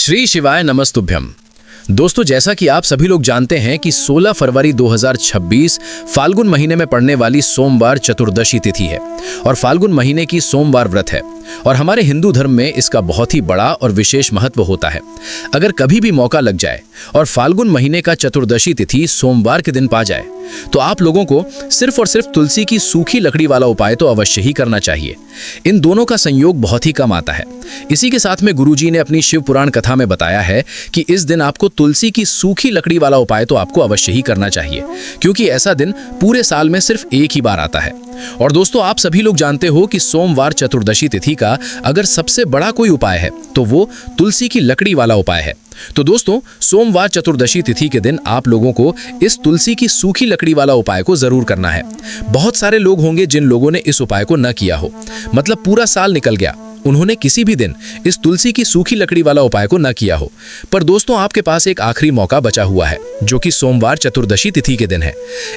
श्री शिवाय नमस्तुभ्यम। दोस्तों, जैसा कि आप सभी लोग जानते हैं कि 16 फरवरी 2026 फाल्गुन महीने में पड़ने वाली सोमवार चतुर्दशी तिथि है और फाल्गुन महीने की सोमवार व्रत है और हमारे हिंदू धर्म में इसका बहुत ही बड़ा और विशेष महत्व होता है। अगर कभी भी मौका लग जाए और फाल्गुन महीने का चतुर्दशी तिथि सोमवार के दिन पा जाए तो आप लोगों को सिर्फ और सिर्फ तुलसी की सूखी लकड़ी वाला उपाय तो अवश्य ही करना चाहिए। इन दोनों का संयोग बहुत ही कम आता है। इसी के साथ में गुरुजी ने अपनी शिव पुराण कथा में बताया है कि इस दिन आपको तुलसी की सूखी लकड़ी वाला उपाय तो आपको अवश्य ही करना चाहिए, क्योंकि ऐसा दिन पूरे साल में सिर्फ एक ही बार आता है। और दोस्तों, आप सभी लोग जानते हो कि सोमवार चतुर्दशी तिथि का अगर सबसे बड़ा कोई उपाय है तो वो तुलसी की लकड़ी वाला उपाय है। तो दोस्तों, सोमवार चतुर्दशी तिथि के दिन आप लोगों को इस तुलसी की सूखी लकड़ी वाला उपाय को जरूर करना है। बहुत सारे लोग होंगे जिन लोगों ने इस उपाय को न किया हो, मतलब पूरा साल निकल गया, उन्होंने किसी भी दिन इस तुलसी की सूखी लकड़ी वाला उपाय को न किया हो। पर दोस्तों, आपके पास एक आखिरी मौका बचा हुआ है, जो कि सोमवार चतुर्दशी तिथि के दिन है।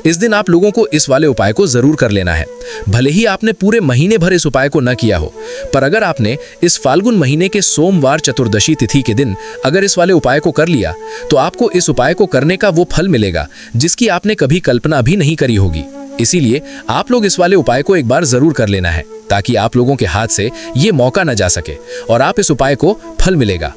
इस दिन आप लोगों को इस वाले उपाय को जरूर कर लेना है। भले ही आपने पूरे महीने भर इस उपाय को न किया हो, पर अगर आपने इस फाल्गुन महीने के सोमवार चतुर्दशी तिथि के दिन अगर इस वाले उपाय को कर लिया तो आपको इस उपाय को करने का वो फल मिलेगा जिसकी आपने कभी कल्पना भी नहीं करी होगी। इसीलिए आप लोग इस वाले उपाय को एक बार जरूर कर लेना है, ताकि आप लोगों के हाथ से ये मौका न जा सके और आप इस उपाय को फल मिलेगा।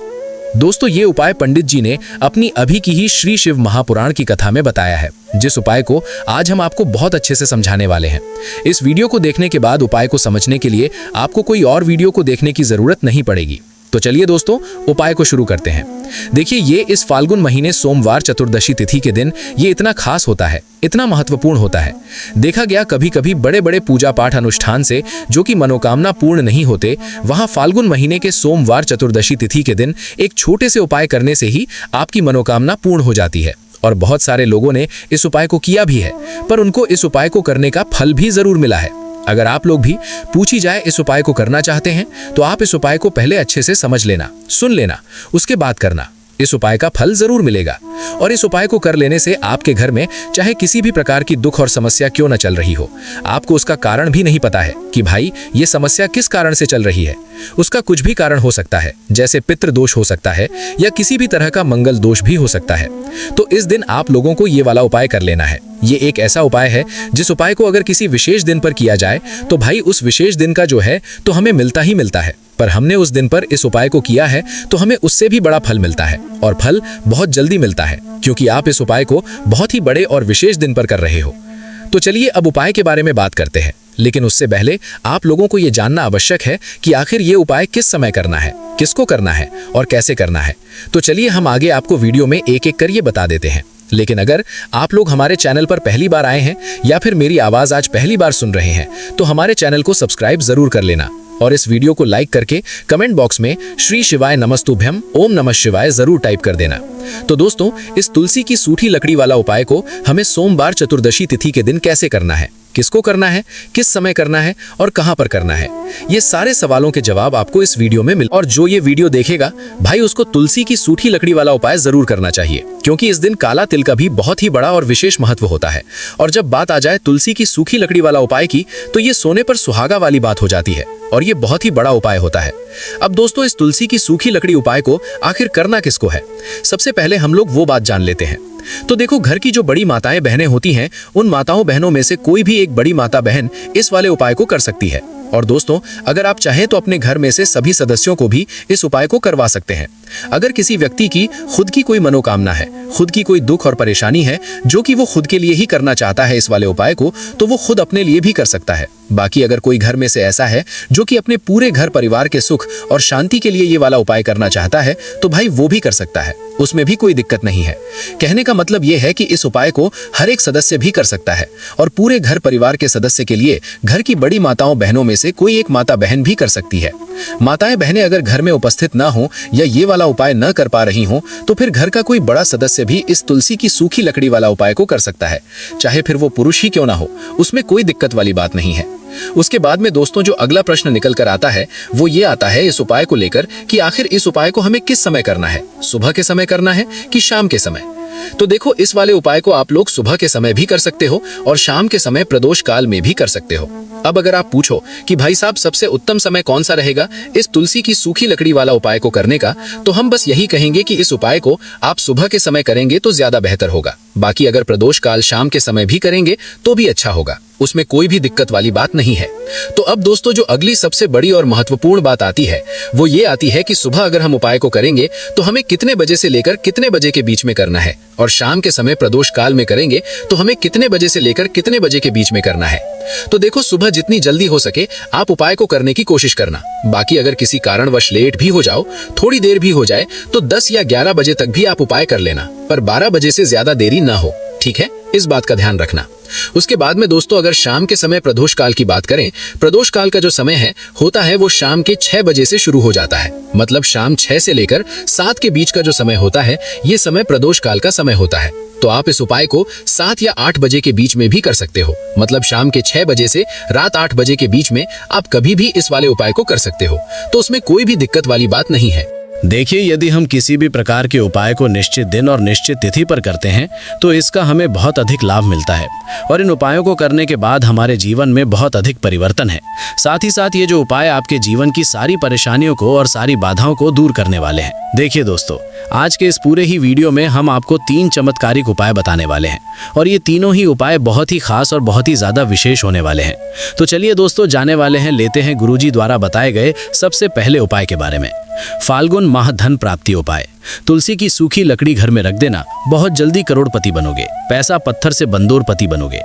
दोस्तों, ये उपाय पंडित जी ने अपनी अभी की ही श्री शिव महापुराण की कथा में बताया है, जिस उपाय को आज हम आपको बहुत अच्छे से समझाने वाले हैं। इस वीडियो को देखने के बाद उपाय को समझने के लिए आपको कोई और वीडियो को देखने की जरूरत नहीं पड़ेगी। तो चलिए दोस्तों, उपाय को शुरू करते हैं। देखिए, ये इस फाल्गुन महीने सोमवार चतुर्दशी तिथि के दिन ये इतना खास होता है, इतना महत्वपूर्ण होता है। देखा गया कभी कभी बड़े बड़े पूजा पाठ अनुष्ठान से जो कि मनोकामना पूर्ण नहीं होते, वहां फाल्गुन महीने के सोमवार चतुर्दशी तिथि के दिन एक छोटे से उपाय करने से ही आपकी मनोकामना पूर्ण हो जाती है। और बहुत सारे लोगों ने इस उपाय को किया भी है, पर उनको इस उपाय को करने का फल भी जरूर मिला है। अगर आप लोग भी पूछी जाए इस उपाय को करना चाहते हैं तो आप इस उपाय को पहले अच्छे से समझ लेना, सुन लेना, उसके बाद करना। इस उपाय का फल जरूर मिलेगा। और इस उपाय को कर लेने से आपके घर में चाहे किसी भी प्रकार की दुख और समस्या क्यों न चल रही हो, आपको उसका कारण भी नहीं पता है कि भाई ये समस्या किस कारण से चल रही है। उसका कुछ भी कारण हो सकता है, जैसे पितृ दोष हो सकता है या किसी भी तरह का मंगल दोष भी हो सकता है। तो इस दिन आप लोगों को ये वाला उपाय कर लेना है। ये एक ऐसा उपाय है जिस उपाय को अगर किसी विशेष दिन पर किया जाए तो भाई उस विशेष दिन का जो है तो हमें मिलता ही मिलता है। पर हमने उस दिन पर इस उपाय को किया है तो हमें उससे भी बड़ा फल मिलता है, और फल बहुत जल्दी मिलता है, क्योंकि आप इस उपाय को बहुत ही बड़े और विशेष दिन पर कर रहे हो। तो चलिए अब उपाय के बारे में बात करते हैं, लेकिन उससे पहले आप लोगों को ये जानना आवश्यक है कि आखिर ये उपाय किस समय करना है, किसको करना है और कैसे करना है। तो चलिए हम आगे आपको वीडियो में एक एक कर ये बता देते हैं। लेकिन अगर आप लोग हमारे चैनल पर पहली बार आए हैं या फिर मेरी आवाज आज पहली बार सुन रहे हैं तो हमारे चैनल को सब्सक्राइब जरूर कर लेना और इस वीडियो को लाइक करके कमेंट बॉक्स में श्री शिवाय नमस्तुभ्यम ओम नमः शिवाय जरूर टाइप कर देना। तो दोस्तों, इस तुलसी की सूखी लकड़ी वाला उपाय को हमें सोमवार चतुर्दशी तिथि के दिन कैसे करना है, किसको करना है, किस समय करना है और कहां पर करना है, ये सारे सवालों के जवाब आपको इस वीडियो में मिल। और जो ये वीडियो देखेगा भाई, उसको तुलसी की सूखी लकड़ी वाला उपाय जरूर करना चाहिए, क्योंकि इस दिन काला तिल का भी बहुत ही बड़ा और विशेष महत्व होता है। और जब बात आ जाए तुलसी की सूखी लकड़ी वाला उपाय की, तो ये सोने पर सुहागा वाली बात हो जाती है और ये बहुत ही बड़ा उपाय होता है। अब दोस्तों, इस तुलसी की सूखी लकड़ी उपाय को आखिर करना किसको है, सबसे पहले हम लोग वो बात जान लेते हैं। तो देखो, घर की जो बड़ी माताएं बहनें होती हैं, उन माताओं बहनों में से कोई भी एक बड़ी माता बहन इस वाले उपाय को कर सकती है। और दोस्तों, अगर आप चाहें तो अपने घर में से सभी सदस्यों को भी इस उपाय को करवा सकते हैं। अगर किसी व्यक्ति की खुद की कोई मनोकामना है, खुद की कोई दुख और परेशानी है जो कि वो खुद के लिए ही करना चाहता है इस वाले उपाय को, तो वो खुद अपने लिए भी कर सकता है। बाकी अगर कोई घर में से ऐसा है जो कि अपने पूरे घर परिवार के सुख और शांति के लिए ये वाला उपाय करना चाहता है, तो भाई वो भी कर सकता है, उसमें भी कोई दिक्कत नहीं है। कहने का मतलब ये है कि इस उपाय को हर एक सदस्य भी कर सकता है और पूरे घर परिवार के सदस्य के लिए घर की बड़ी माताओं बहनों में से कोई एक माता बहन भी कर सकती है। माताएं बहनें अगर घर में उपस्थित ना हो या ये वाला उपाय न कर पा रही हो, तो फिर घर का कोई बड़ा सदस्य भी इस तुलसी की सूखी लकड़ी वाला उपाय को कर सकता है, चाहे फिर वो पुरुष ही क्यों ना हो, उसमें कोई दिक्कत वाली बात नहीं है। उसके बाद में दोस्तों, जो अगला प्रश्न निकल कर आता है वो ये आता है इस उपाय को लेकर कि आखिर इस उपाय को हमें किस समय करना है, सुबह के समय करना है कि शाम के समय। तो देखो, इस वाले उपाय को आप लोग सुबह के समय भी कर सकते हो और शाम के समय प्रदोष काल में भी कर सकते हो। अब अगर आप पूछो कि भाई साहब सबसे उत्तम समय कौन सा रहेगा इस तुलसी की सूखी लकड़ी वाला उपाय को करने का, तो हम बस यही कहेंगे कि इस उपाय को आप सुबह के समय करेंगे तो ज्यादा बेहतर होगा। बाकी अगर प्रदोष काल शाम के समय भी करेंगे तो भी अच्छा होगा, उसमें कोई भी दिक्कत वाली बात नहीं है। तो अब दोस्तों, जो अगली सबसे बड़ी और महत्वपूर्ण बात आती है वो ये आती है कि सुबह अगर हम उपाय को करेंगे तो हमें कितने बजे से लेकर कितने बजे के बीच में करना है, और शाम के समय प्रदोष काल में करेंगे तो हमें कितने बजे से लेकर कितने बजे के बीच में करना है। तो देखो, सुबह जितनी जल्दी हो सके आप उपाय को करने की कोशिश करना। बाकी अगर किसी कारणवश लेट भी हो जाओ, थोड़ी देर भी हो जाए, तो 10 या 11 बजे तक भी आप उपाय कर लेना, पर 12 बजे से ज्यादा देरी ना हो। ठीक है, इस बात का ध्यान रखना। उसके बाद में दोस्तों, अगर शाम के समय प्रदोष काल की बात करें, प्रदोष काल का जो समय है होता है वो शाम के 6 बजे से शुरू हो जाता है। मतलब शाम 6 से लेकर 7 के बीच का जो समय होता है ये समय प्रदोष काल का समय होता है। तो आप इस उपाय को 7 या 8 बजे के बीच में भी कर सकते हो। मतलब शाम के 6 बजे से रात 8 बजे के बीच में आप कभी भी इस वाले उपाय को कर सकते हो, तो उसमें कोई भी दिक्कत वाली बात नहीं है। देखिए, यदि हम किसी भी प्रकार के उपाय को निश्चित दिन और निश्चित तिथि पर करते हैं तो इसका हमें बहुत अधिक लाभ मिलता है और इन उपायों को करने के बाद हमारे जीवन में बहुत अधिक परिवर्तन है। साथ ही साथ ये जो उपाय आपके जीवन की सारी परेशानियों को और सारी बाधाओं को दूर करने वाले हैं। देखिए दोस्तों, आज के इस पूरे ही वीडियो में हम आपको 3 चमत्कारिक उपाय बताने वाले हैं और ये तीनों ही उपाय बहुत ही खास और बहुत ही ज्यादा विशेष होने वाले हैं। तो चलिए दोस्तों, जाने वाले हैं, लेते हैं गुरुजी द्वारा बताए गए सबसे पहले उपाय के बारे में। फाल्गुन माह धन प्राप्ति उपाय। तुलसी की सूखी लकड़ी घर में रख देना, बहुत जल्दी करोड़पति बनोगे। पैसा पत्थर से बंदोरपति बनोगे।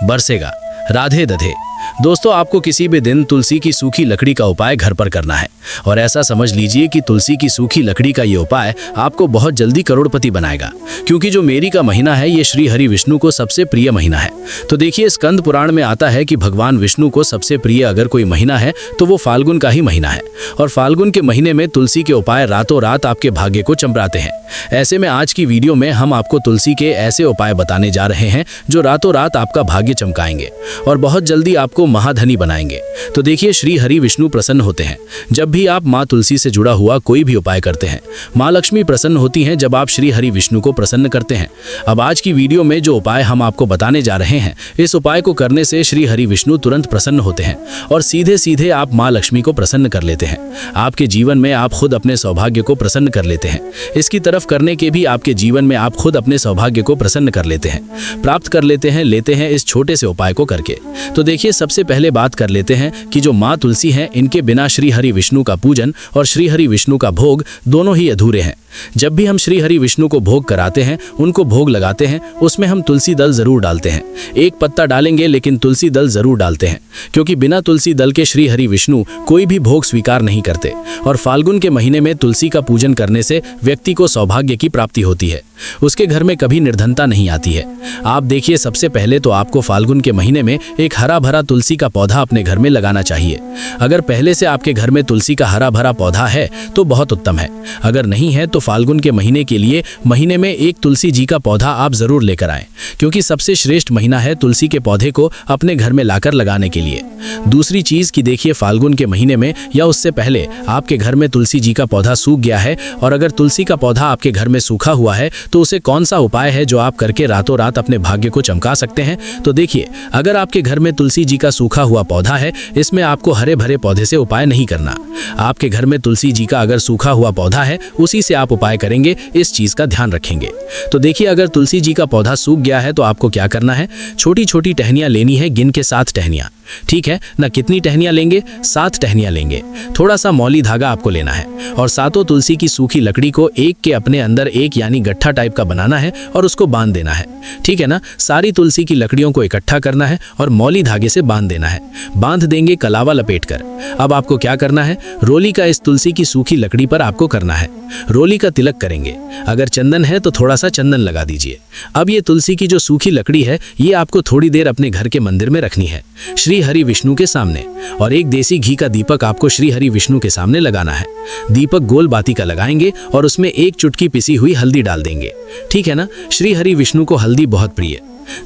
बरसेगा। राधे दधे। दोस्तों, आपको किसी भी दिन तुलसी की सूखी लकड़ी का उपाय घर पर करना है और ऐसा समझ लीजिए कि तुलसी की सूखी लकड़ी का ये उपाय आपको बहुत जल्दी करोड़पति बनाएगा, क्योंकि जो मेरी का महीना है ये श्री हरि विष्णु को सबसे प्रिय महीना है। तो देखिए, स्कंद पुराण में आता है कि भगवान विष्णु को सबसे प्रिय अगर कोई महीना है तो वो फाल्गुन का ही महीना है और फाल्गुन के महीने में तुलसी के उपाय रातों रात आपके भाग्य को चमकाते हैं। ऐसे में आज की वीडियो में हम आपको तुलसी के ऐसे उपाय बताने जा रहे हैं जो रातों रात आपका भाग्य चमकाएंगे और बहुत जल्दी आपको महाधनी बनाएंगे। तो देखिए, श्री हरि विष्णु प्रसन्न होते हैं जब भी आप माँ तुलसी से जुड़ा हुआ कोई भी उपाय करते हैं। माँ लक्ष्मी प्रसन्न होती हैं जब आप श्री हरि विष्णु को प्रसन्न करते हैं। अब आज की वीडियो में जो उपाय हम आपको बताने जा रहे हैं, इस उपाय को करने से श्री हरि विष्णु तुरंत प्रसन्न होते हैं और सीधे सीधे आप माँ लक्ष्मी को प्रसन्न कर लेते हैं। आपके जीवन में आप खुद अपने सौभाग्य को प्रसन्न कर लेते हैं। इसकी तरफ करने के भी आपके जीवन में आप खुद अपने सौभाग्य को प्रसन्न कर लेते हैं, प्राप्त कर लेते हैं इस छोटे से उपाय को करके। तो देखिए, सबसे पहले बात कर लेते हैं कि जो माँ तुलसी हैं, इनके बिना श्री हरि विष्णु का पूजन और श्री हरि विष्णु का भोग दोनों ही अधूरे हैं। जब भी हम श्री हरि विष्णु को भोग कराते हैं, उनको भोग लगाते हैं, उसमें हम तुलसी दल जरूर डालते हैं। एक पत्ता डालेंगे लेकिन तुलसी दल जरूर डालते हैं, क्योंकि बिना तुलसी दल के श्री हरि विष्णु कोई भी भोग स्वीकार नहीं करते। और फाल्गुन के महीने में तुलसी का पूजन करने से व्यक्ति को सौभाग्य की प्राप्ति होती है, उसके घर में कभी निर्धनता नहीं आती है। आप देखिए, सबसे पहले तो आपको फाल्गुन के महीने में एक हरा भरा तुलसी का पौधा अपने घर में लगाना चाहिए। अगर पहले से आपके घर में तुलसी का हरा भरा पौधा है तो बहुत उत्तम है। अगर नहीं है तो फाल्गुन के महीने के लिए महीने में एक तुलसी जी का पौधा आप जरूर लेकर आएं, क्योंकि सबसे श्रेष्ठ महीना है तुलसी के पौधे को अपने घर में लाकर लगाने के लिए। दूसरी चीज कि देखिए, फाल्गुन के महीने में या उससे पहले आपके घर में तुलसी जी का पौधा सूख गया है, और अगर तुलसी का पौधा आपके घर में सूखा हुआ है तो उसे कौन सा उपाय है जो आप करके रातों रात अपने भाग्य को चमका सकते हैं। तो देखिए, अगर आपके घर में तुलसी जी का सूखा हुआ पौधा है, इसमें आपको हरे भरे पौधे से उपाय नहीं करना। आपके घर में तुलसी जी का अगर सूखा हुआ पौधा है, उसी से आप उपाय करेंगे, इस चीज का ध्यान रखेंगे। तो देखिए, अगर तुलसी जी का पौधा सूख गया है तो आपको क्या करना है, छोटी छोटी टहनियां लेनी है, गिन के 7 टहनियां। ठीक है ना? कितनी टहनियां लेंगे? 7 टहनियां लेंगे। थोड़ा सा मौली धागा आपको लेना है और सातों तुलसी की सूखी लकड़ी को एक के अपने अंदर एक यानी गट्ठा टाइप का बनाना है और उसको बांध देना है। ठीक है ना? सारी तुलसी की लकड़ियों को इकट्ठा करना है और मौली धागे से बांध देना है। बांध देंगे कलावा लपेटकर। अब आपको क्या करना है, रोली का इस तुलसी की सूखी लकड़ी पर आपको करना है। रोली का तिलक करेंगे। अगर चंदन है तो थोड़ा सा चंदन लगा दीजिए। अब ये तुलसी की जो सूखी लकड़ी है, ये आपको थोड़ी देर अपने घर के मंदिर में रखनी है, श्री हरि विष्णु के सामने, और एक देसी घी का दीपक आपको श्री हरि विष्णु के सामने लगाना है। दीपक गोल बाती का लगाएंगे और उसमें एक चुटकी पिसी हुई हल्दी डाल देंगे। ठीक है ना? श्री हरि विष्णु को हल्दी बहुत प्रिय।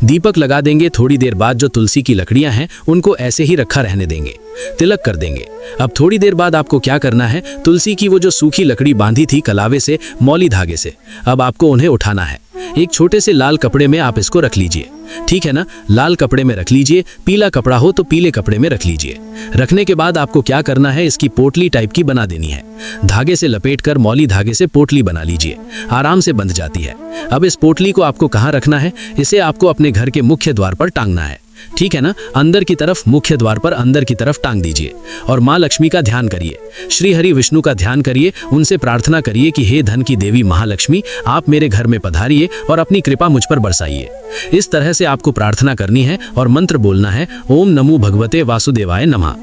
दीपक लगा देंगे। थोड़ी देर बाद जो तुलसी की लकड़ियां हैं उनको ऐसे ही रखा रहने देंगे, तिलक कर देंगे। अब थोड़ी देर बाद आपको क्या करना है, तुलसी की वो जो सूखी लकड़ी बांधी थी कलावे से, मौली धागे से, अब आपको उन्हें उठाना है। एक छोटे से लाल कपड़े में आप इसको रख लीजिए, ठीक है ना। लाल कपड़े में रख लीजिए, पीला कपड़ा हो तो पीले कपड़े में रख लीजिए। रखने के बाद आपको क्या करना है, इसकी पोटली टाइप की बना देनी है। धागे से लपेटकर मौली धागे से पोटली बना लीजिए, आराम से बंध जाती है। अब इस पोटली को आपको कहाँ रखना है, इसे आपको अपने घर के मुख्य द्वार पर टांगना है, ठीक है ना। अंदर की तरफ, मुख्य द्वार पर अंदर की तरफ टांग दीजिए और माँ लक्ष्मी का ध्यान करिए, श्री हरि विष्णु का ध्यान करिए। उनसे प्रार्थना करिए कि हे धन की देवी महालक्ष्मी, आप मेरे घर में पधारिए और अपनी कृपा मुझ पर बरसाइए। इस तरह से आपको प्रार्थना करनी है और मंत्र बोलना है, ओम नमो भगवते वासुदेवाय नमः।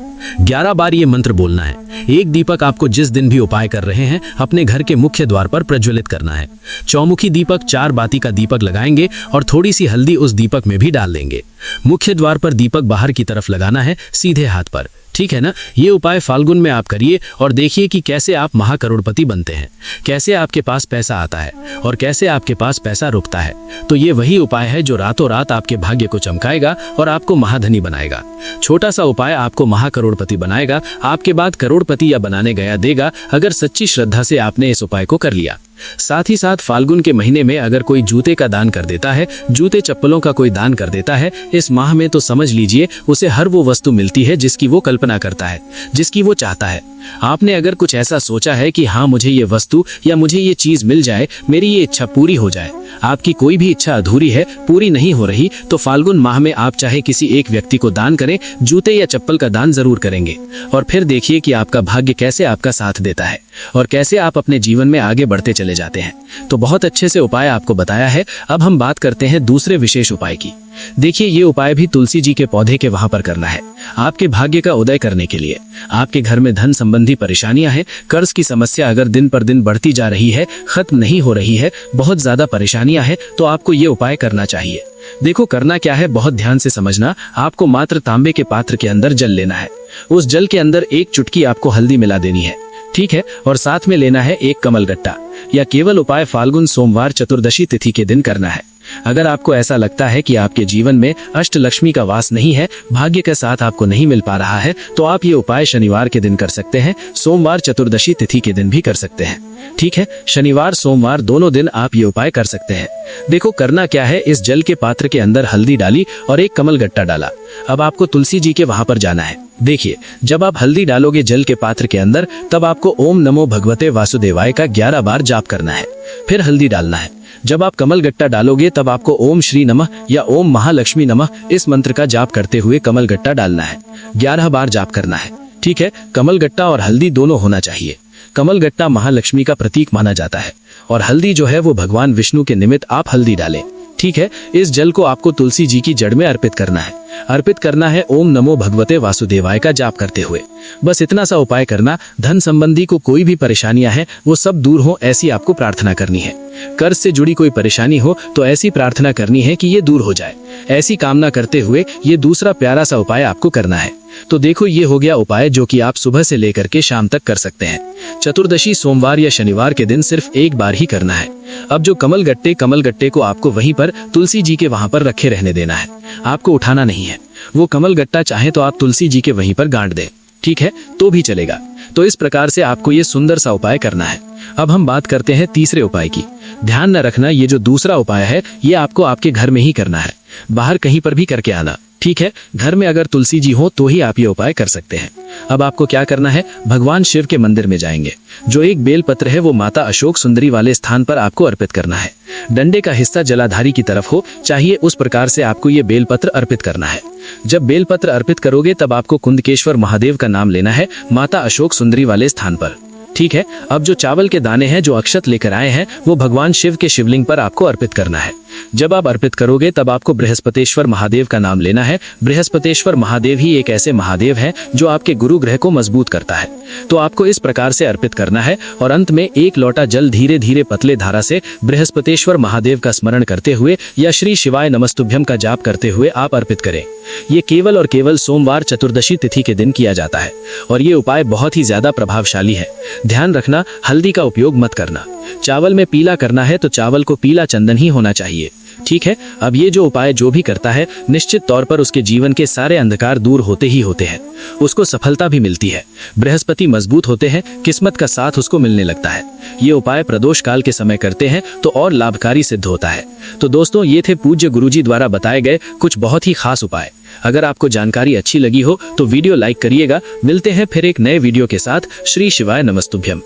11 बार ये मंत्र बोलना है। एक दीपक आपको जिस दिन भी उपाय कर रहे हैं अपने घर के मुख्य द्वार पर प्रज्वलित करना है। चौमुखी दीपक, 4 बाती का दीपक लगाएंगे और थोड़ी सी हल्दी उस दीपक में भी डाल देंगे। मुख्य द्वार पर दीपक बाहर की तरफ लगाना है, सीधे हाथ पर, ठीक है ना। ये उपाय फाल्गुन में आप करिए और देखिए कि कैसे आप महाकरोड़पति बनते हैं, कैसे आपके पास पैसा आता है और कैसे आपके पास पैसा रुकता है। तो ये वही उपाय है जो रातों रात आपके भाग्य को चमकाएगा और आपको महाधनी बनाएगा। छोटा सा उपाय आपको महाकरोड़पति बनाएगा, आपके बाद करोड़पति या बनाने गया देगा, अगर सच्ची श्रद्धा से आपने इस उपाय को कर लिया। साथ ही साथ फाल्गुन के महीने में अगर कोई जूते का दान कर देता है, जूते चप्पलों का कोई दान कर देता है इस माह में, तो समझ लीजिए उसे हर वो वस्तु मिलती है जिसकी वो कल्पना करता है, जिसकी वो चाहता है। आपने अगर कुछ ऐसा सोचा है कि हाँ मुझे ये वस्तु या मुझे ये चीज मिल जाए, मेरी ये इच्छा पूरी हो जाए, आपकी कोई भी इच्छा अधूरी है, पूरी नहीं हो रही, तो फाल्गुन माह में आप चाहे किसी एक व्यक्ति को दान करें, जूते या चप्पल का दान जरूर करेंगे और फिर देखिए कि आपका भाग्य कैसे आपका साथ देता है और कैसे आप अपने जीवन में आगे बढ़ते चले जाते हैं। तो बहुत अच्छे से उपाय आपको बताया है। अब हम बात करते हैं दूसरे विशेष उपाय की। देखिए ये उपाय भी तुलसी जी के पौधे के वहां पर करना है, आपके भाग्य का उदय करने के लिए। आपके घर में धन संबंधी परेशानियां हैं, कर्ज की समस्या अगर दिन पर दिन बढ़ती जा रही है, खत्म नहीं हो रही है, बहुत ज्यादा परेशानियां हैं, तो आपको ये उपाय करना चाहिए। देखो करना क्या है, बहुत ध्यान से समझना। आपको मात्र तांबे के पात्र के अंदर जल लेना है, उस जल के अंदर 1 चुटकी आपको हल्दी मिला देनी है, ठीक है, और साथ में लेना है 1 कमलगट्टा। या केवल उपाय फाल्गुन सोमवार चतुर्दशी तिथि के दिन करना है। अगर आपको ऐसा लगता है कि आपके जीवन में अष्टलक्ष्मी का वास नहीं है, भाग्य का साथ आपको नहीं मिल पा रहा है, तो आप ये उपाय शनिवार के दिन कर सकते हैं, सोमवार चतुर्दशी तिथि के दिन भी कर सकते हैं, ठीक है। शनिवार सोमवार दोनों दिन आप ये उपाय कर सकते हैं। देखो करना क्या है, इस जल के पात्र के अंदर हल्दी डाली और 1 कमलगट्टा डाला। अब आपको तुलसी जी के वहां पर जाना है। देखिए जब आप हल्दी डालोगे जल के पात्र के अंदर, तब आपको ओम नमो भगवते वासुदेवाय का 11 बार जाप करना है, फिर हल्दी डालना है। जब आप कमलगट्टा डालोगे तब आपको ओम श्री नमः या ओम महालक्ष्मी नमः इस मंत्र का जाप करते हुए कमलगट्टा डालना है, 11 बार जाप करना है, ठीक है। कमलगट्टा और हल्दी दोनों होना चाहिए। कमलगट्टा महालक्ष्मी का प्रतीक माना जाता है और हल्दी जो है वो भगवान विष्णु के निमित्त आप हल्दी डालें, ठीक है। इस जल को आपको तुलसी जी की जड़ में अर्पित करना है। अर्पित करना है ओम नमो भगवते वासुदेवाय का जाप करते हुए। बस इतना सा उपाय करना। धन संबंधी को कोई भी परेशानियां हैं वो सब दूर हो, ऐसी आपको प्रार्थना करनी है। कर्ज से जुड़ी कोई परेशानी हो तो ऐसी प्रार्थना करनी है कि ये दूर हो जाए। ऐसी कामना करते हुए ये दूसरा प्यारा सा उपाय आपको करना है। तो देखो ये हो गया उपाय जो कि आप सुबह से लेकर के शाम तक कर सकते हैं। चतुर्दशी सोमवार या शनिवार के दिन सिर्फ 1 बार ही करना है। अब जो कमलगट्टे को आपको वहीं पर तुलसी जी के वहां पर रखे रहने देना है, आपको उठाना नहीं है। वो कमलगट्टा चाहे तो आप तुलसी जी के वहीं पर गांठ दें, ठीक है, तो भी चलेगा। तो इस प्रकार से आपको ये सुंदर सा उपाय करना है। अब हम बात करते हैं तीसरे उपाय की। ध्यान न रखना, ये जो दूसरा उपाय है ये आपको आपके घर में ही करना है, बाहर कहीं पर भी करके आना, ठीक है। घर में अगर तुलसी जी हो तो ही आप ये उपाय कर सकते हैं। अब आपको क्या करना है, भगवान शिव के मंदिर में जाएंगे। जो एक बेलपत्र है वो माता अशोक सुंदरी वाले स्थान पर आपको अर्पित करना है। डंडे का हिस्सा जलाधारी की तरफ हो चाहिए, उस प्रकार से आपको ये बेलपत्र अर्पित करना है। जब बेलपत्र अर्पित करोगे तब आपको कुंदकेश्वर महादेव का नाम लेना है माता अशोक सुंदरी वाले स्थान पर, ठीक है। अब जो चावल के दाने हैं जो अक्षत लेकर आए हैं वो भगवान शिव के शिवलिंग पर आपको अर्पित करना है। जब आप अर्पित करोगे तब आपको बृहस्पतेश्वर महादेव का नाम लेना है। बृहस्पतेश्वर महादेव ही एक ऐसे महादेव हैं जो आपके गुरु ग्रह को मजबूत करता है। तो आपको इस प्रकार से अर्पित करना है और अंत में 1 लोटा जल धीरे धीरे पतले धारा से बृहस्पतेश्वर महादेव का स्मरण करते हुए या श्री शिवाय नमस्तुभ्यम का जाप करते हुए आप अर्पित करें। ये केवल और केवल सोमवार चतुर्दशी तिथि के दिन किया जाता है और ये उपाय बहुत ही ज्यादा प्रभावशाली है। ध्यान रखना, हल्दी का उपयोग मत करना। चावल में पीला करना है तो चावल को पीला चंदन ही होना चाहिए। ठीक है, अब ये जो उपाय जो भी करता है निश्चित तौर पर उसके जीवन के सारे अंधकार दूर होते ही होते हैं, उसको सफलता भी मिलती है, बृहस्पति मजबूत होते हैं, किस्मत का साथ उसको मिलने लगता है। ये उपाय प्रदोष काल के समय करते हैं तो और लाभकारी सिद्ध होता है। तो दोस्तों, ये थे पूज्य गुरुजी द्वारा बताए गए कुछ बहुत ही खास उपाय। अगर आपको जानकारी अच्छी लगी हो तो वीडियो लाइक करिएगा। मिलते हैं फिर एक नए वीडियो के साथ। श्री शिवाय नमस्तुभ्यम।